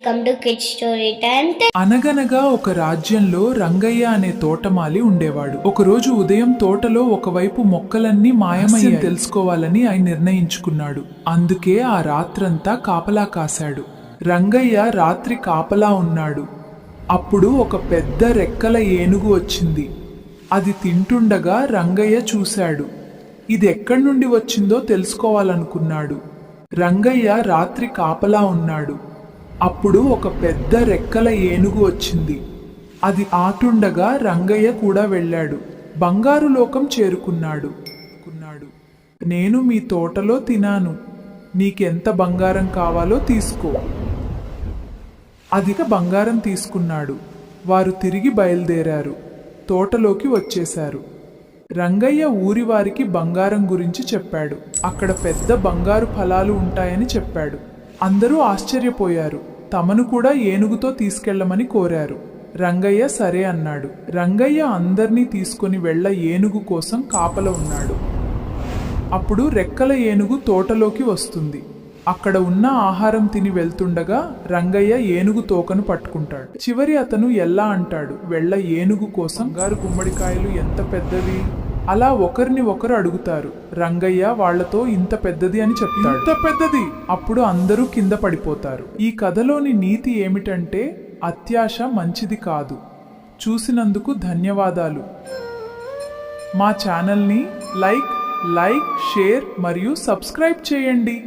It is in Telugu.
Come to Kids Story Time. అనగనగా ఒక రాజ్యంలో రంగయ్య అనే తోటమాలి ఉండేవాడు. ఒకరోజు ఉదయం తోటలో ఒకవైపు మొక్కలన్నీ మాయమయ్యాయి తెలుసుకోవాలని ఆయన నిర్ణయించుకున్నాడు. అందుకే ఆ రాత్రంతా కాపలా కాశాడు. రంగయ్య రాత్రి కాపలా ఉన్నాడు. అప్పుడు ఒక పెద్ద రెక్కల ఏనుగు వచ్చింది. అది తింటుండగా రంగయ్య చూశాడు. ఇది ఎక్కడి నుండి వచ్చిందో తెలుసుకోవాలనుకున్నాడు. రంగయ్య రాత్రి కాపలా ఉన్నాడు. అప్పుడు ఒక పెద్ద రెక్కల ఏనుగు వచ్చింది. అది ఆటుండగా రంగయ్య కూడా వెళ్ళాడు. బంగారు లోకం చేరుకున్నాడు. నేను మీ తోటలో తినాను. నీకెంత బంగారం కావాలో తీసుకో. అధిక బంగారం తీసుకున్నాడు. వారు తిరిగి బయలుదేరారు. తోటలోకి వచ్చేశారు. రంగయ్య ఊరి వారికి బంగారం గురించి చెప్పాడు. అక్కడ పెద్ద బంగారు ఫలాలు ఉంటాయని చెప్పాడు. అందరూ ఆశ్చర్యపోయారు. తమను కూడా ఏనుగుతో తీసుకెళ్లమని కోరారు. రంగయ్య సరే అన్నాడు. రంగయ్య అందర్నీ తీసుకుని వెళ్ళ ఏనుగు కోసం కాపల ఉన్నాడు. అప్పుడు రెక్కల ఏనుగు తోటలోకి వస్తుంది. అక్కడ ఉన్న ఆహారం తిని వెళ్తుండగా రంగయ్య ఏనుగు తోకను పట్టుకుంటాడు. చివరి అతను ఎలా అంటాడు, వెళ్ళ ఏనుగు కోసం బంగారు గుమ్మడికాయలు ఎంత పెద్దవి? అలా ఒకరిని ఒకరు అడుగుతారు. రంగయ్య వాళ్లతో ఇంత పెద్దది అని చెప్తాడు. ఇంత పెద్దది! అప్పుడు అందరూ కింద పడిపోతారు. ఈ కథలోని నీతి ఏమిటంటే అత్యాశ మంచిది కాదు. చూసినందుకు ధన్యవాదాలు. మా ఛానల్ని లైక్, షేర్ మరియు సబ్స్క్రైబ్ చేయండి.